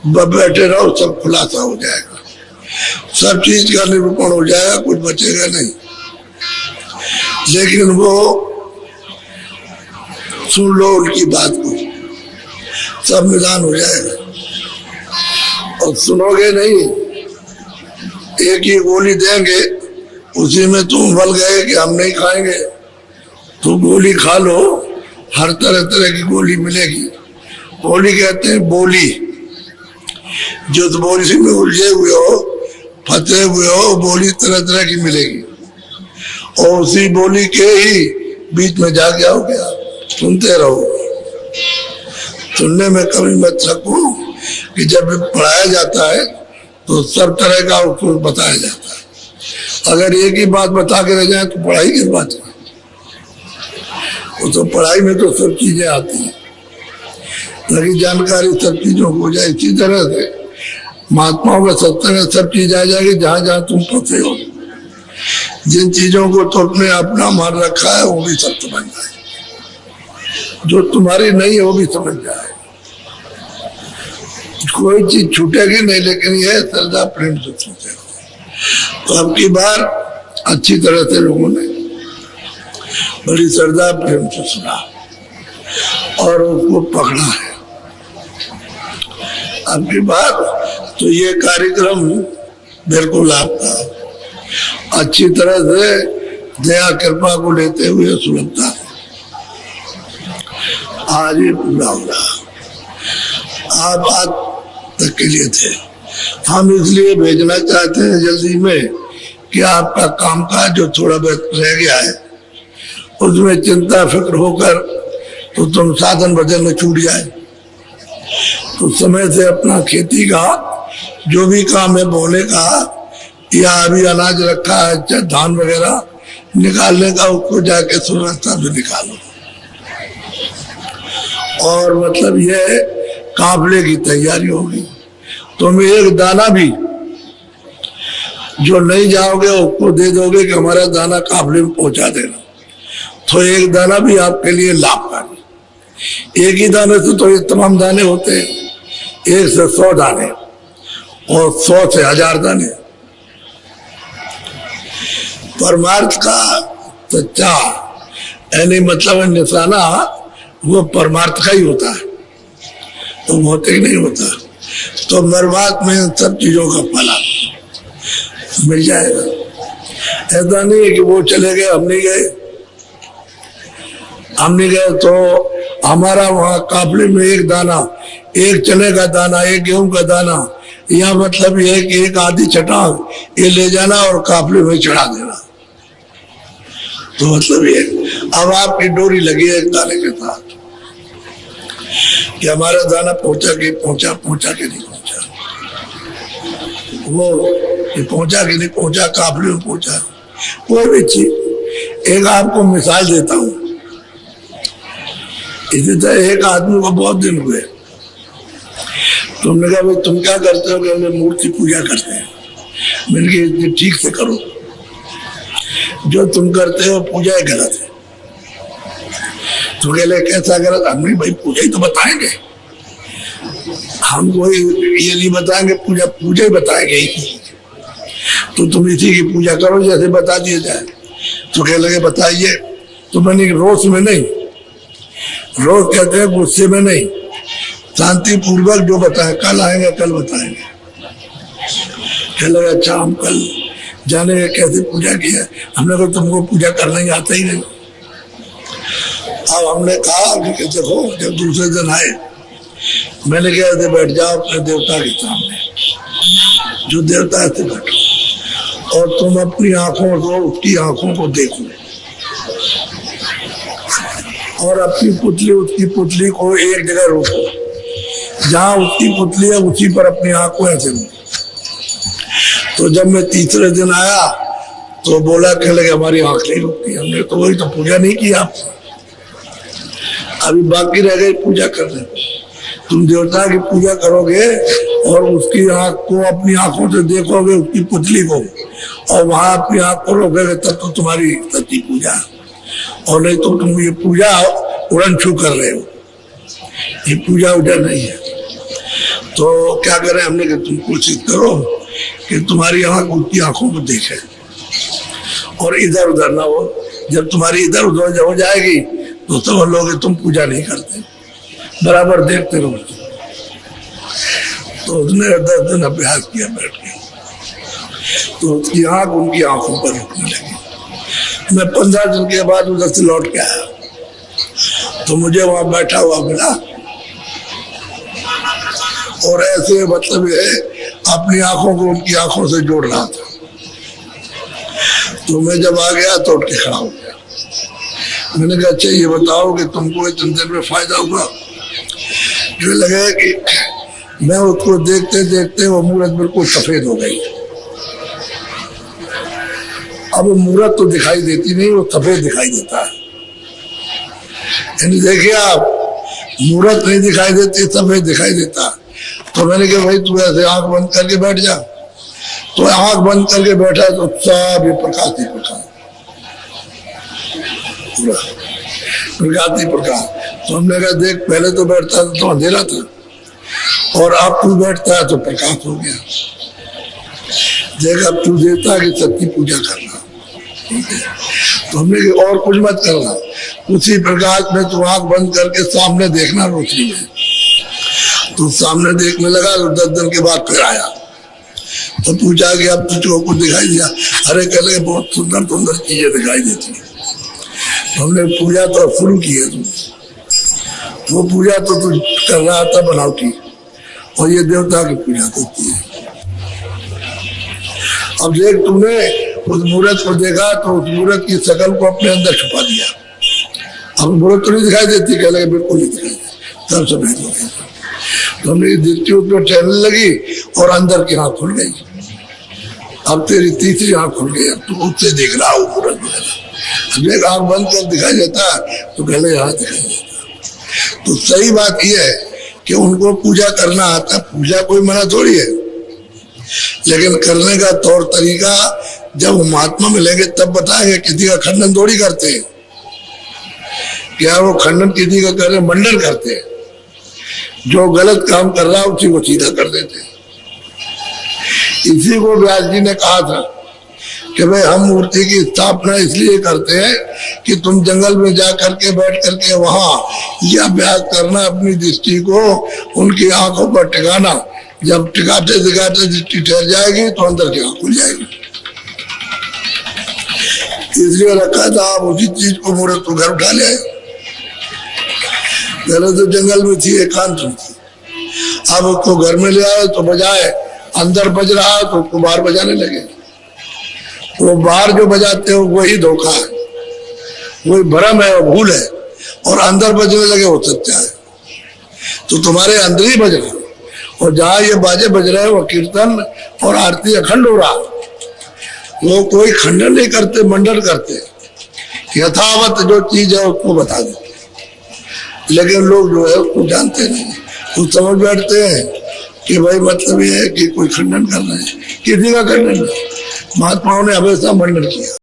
बैठे रहो, सब खुलासा हो जाएगा, सब चीज का निरूपण हो जाएगा, कुछ बचेगा नहीं। लेकिन वो सुन लो उनकी बात को, सब निदान हो जाएगा। और सुनोगे नहीं, एक ही गोली देंगे, उसी में तुम बल गए कि हम नहीं खाएंगे, तो गोली खा लो, हर तरह तरह की गोली मिलेगी। गोली कहते हैं बोली, जो तो बोली में उलझे हुए हो, फंसे हुए हो, बोली तरह तरह की मिलेगी। और उसी बोली के ही बीच में जा गया हो गया, सुनते रहो। सुनने में कभी मत थको, कि जब पढ़ाया जाता है तो सब तरह का उसको बताया जाता है। अगर एक ही बात बता के रह जाए तो पढ़ाई किस बात है? वो तो पढ़ाई में तो सब चीजें आती हैं, लगी जानकारी सब चीजों को हो जाए। इसी तरह से महात्माओं के सत्संग में सब चीज आ जाएगी, जहां जहां तुम फंसे हो। जिन चीजों को तुमने अपना मान रखा है वो भी सब समझ जाए, जो तुम्हारी नहीं है वो भी समझ जाए। कोई चीज छूटेगी नहीं, लेकिन यह श्रद्धा प्रेम से छूटे। तो अब की बार अच्छी तरह से लोगों ने बड़ी श्रद्धा प्रेम से सुना और उसको पकड़ा है। अब की बार तो ये कार्यक्रम बिल्कुल आपका अच्छी तरह से दया कृपा को लेते हुए सुलभता है। आज ये पूरा हो रहा, आप आज तक के लिए थे। हम इसलिए भेजना चाहते हैं जल्दी में कि आपका कामकाज जो थोड़ा बहुत रह गया है उसमें चिंता फिक्र होकर तो तुम साधन भजन में छूट जाए, तो समय से अपना खेती का जो भी काम है बोने का, या अभी अनाज रखा है चाहे धान वगैरह निकालने का, उसको जाके सुरक्षा से निकालो। और मतलब यह काफले की तैयारी होगी। तुम एक दाना भी जो नहीं जाओगे उसको दे दोगे कि हमारा दाना काफले में पहुंचा देना, तो एक दाना भी आपके लिए लाभकारी। एक ही दाने से तो ये तमाम दाने होते हैं, 1 से 100 दाने और 100 से 1000 दाने। परमार्थ का सच्चा यानी मतलब निशाना वो परमार्थ का ही होता है, तो भौतिक नहीं होता। तो मरवात में सब चीजों का फल मिल जाएगा। ऐसा नहीं है कि वो चले गए हम नहीं गए, हम नहीं गए तो हमारा वहां काफले में एक दाना, एक चने का दाना, एक गेहूं का दाना, या मतलब ये कि एक आधी चटाव ये ले जाना और काफले में चढ़ा देना। तो मतलब ये अब आपकी डोरी लगी है एक दाने के साथ कि हमारा दाना पहुंचा के नहीं पहुंचा, वो पहुंचा के नहीं पहुंचा, काफले में पहुंचा। कोई भी चीज, एक आपको मिसाल देता हूं। इसी तरह एक आदमी को बहुत दिन हुए, तुमने कहा भाई तुम क्या करते हो? कि मूर्ति पूजा करते हैं। मैंने कहा ठीक से करो, जो तुम करते हो पूजा ही गलत है। तो कहले कैसा गलत? हमने भाई पूजा ही तो बताएंगे, हम कोई ये नहीं बताएंगे, पूजा ही बताएंगे। तो तुम इसी की पूजा करो जैसे बता दिया जाए। तो कह लगे बताइए। तो मैंने रोष में नहीं, रोज कहते हैं गुस्से में नहीं, शांति पूर्वक जो बताए, कल आएंगे कल बताएंगे। कह लगे अच्छा हम कल जाने कैसे पूजा किया। हमने कहा तुमको पूजा करना ही आता ही नहीं। अब हमने कहा कि देखो जब दूसरे दिन आए, मैंने कहा थे बैठ जाओ अपने देवता के सामने, जो देवता है बैठो और तुम अपनी आंखों को उसकी आंखों को देखो और अपनी पुतली उसकी पुतली को एक जगह रोको, जहां उसकी पुतली है उसी पर अपनी आंखों ऐसे। तो जब मैं तीसरे दिन आया तो बोला कह लगे हमारी आंख नहीं रुकती। हमने तो वही तो पूजा नहीं की आपने, अभी बाकी रह गई पूजा करने। तुम देवता की पूजा करोगे और उसकी आंख को अपनी आंखों से देखोगे, उसकी पुतली को, और वहां अपनी आंख को रोकोगे, तब तो तुम्हारी सच्ची पूजा। और नहीं तो तुम ये पूजा उड़न छू कर रहे हो, ये पूजा उजा नहीं है। तो क्या करें हमने कि तुम कोशिश करो कि तुम्हारी आंख उनकी आंखों को देखे और इधर उधर ना हो। जब तुम्हारी इधर उधर हो जाएगी तो समझ लोगे तुम पूजा नहीं करते, बराबर देखते रहो। तो उसने 10 दिन अभ्यास किया बैठ के, तो उसकी आंख उनकी आंखों पर रुकने लगी। मैं 15 दिन के बाद उधर से लौट के आया तो मुझे वहां बैठा हुआ मिला और ऐसे मतलब ये अपनी आंखों को उनकी आंखों से जोड़ रहा था। तो मैं जब आ गया तो उठ के खड़ा हो गया। मैंने कहा अच्छा ये बताओ कि तुमको इतने दिन में फायदा हुआ? जो लगे कि मैं उसको देखते देखते वो मूरत बिल्कुल सफेद हो गई। अब मूरत तो दिखाई देती नहीं, वो सफेद दिखाई देता है। यानी देखिए आप, मूरत नहीं दिखाई देती, सफेद दिखाई देता। तो मैंने कहा भाई तू ऐसे आंख बंद करके बैठ जा। तो आंख बंद करके बैठा तो सब ये प्रकाश ही प्रकाश, पूरा प्रकाश ही प्रकाश। तो हमने कहा देख पहले तो बैठता था तो अंधेरा था और अब तू बैठता है तो प्रकाश हो गया। देख अब तू देता है कि सच्ची पूजा करना। तो हमने कहा और कुछ मत करना, उसी प्रकाश में तू आंख बंद करके सामने देखना रोशनी में। तो सामने देखने लगा तो 10 दिन के बाद फिर आया तो पूछा कि अब तुझको कुछ दिखाई दिया? अरे कह लगे बहुत सुंदर सुंदर चीजें दिखाई देती। तो हमने पूजा तो शुरू की है तू, वो पूजा तो तू कर रहा था बनावटी, और ये देवता की पूजा करती है। अब देख तुमने उस मूर्त को देखा तो उस मूर्त की शकल को अपने अंदर छुपा दिया। अब मूर्त तो नहीं दिखाई देती, कह लगे बिल्कुल नहीं दिखाई देती, सब सफेद हो गई। तो हमने दृष्टि उसमें ठहरने लगी और अंदर की आंख खुल गई। अब तेरी तीसरी आंख खुल गई, अब तू उससे देख रहा हो मूर्त वगैरह। देख आंख बंद कर दिखाई देता तो कह लगे हाँ दिखाई देता। तो सही बात यह है कि उनको पूजा करना आता, पूजा कोई मना थोड़ी है, लेकिन करने का तौर तरीका जब वो महात्मा मिलेंगे तब बताएंगे। किसी का खंडन थोड़ी करते हैं, क्या वो खंडन किसी का करे मंडन करते हैं। जो गलत काम कर रहा है उसी को सीधा कर देते हैं। इसी को व्यास जी ने कहा था कि भाई हम मूर्ति की स्थापना इसलिए करते हैं कि तुम जंगल में जा करके बैठ करके वहां यह अभ्यास करना, अपनी दृष्टि को उनकी आंखों पर टिकाना। जब टिकाते टिकाते दृष्टि ठहर जाएगी तो अंदर की आंख खुल जाएगी। इसलिए रखा था आप उसी चीज को मूर्त को घर उठा ले आए। पहले तो जंगल में थी, एकांत में थी, अब उसको घर में ले आए तो बजाए अंदर बज रहा है तो उसको बाहर बजाने लगे। वो बाहर जो बजाते हो वही धोखा है, वही भ्रम है, वो भूल है, और अंदर बजने लगे वो सत्य है। तो तुम्हारे अंदर ही बज रहा, और जहां ये बाजे बज रहे हैं वो कीर्तन और आरती अखंड हो रहा। वो कोई खंडन नहीं करते, मंडन करते, यथावत जो चीज है उसको बता देते। लेकिन लोग जो है उसको जानते नहीं, वो समझ बैठते हैं कि भाई मतलब ये है कि कोई खंडन करना है। किसी का खंडन नहीं, महात्माओं ने हमेशा मंडन किया।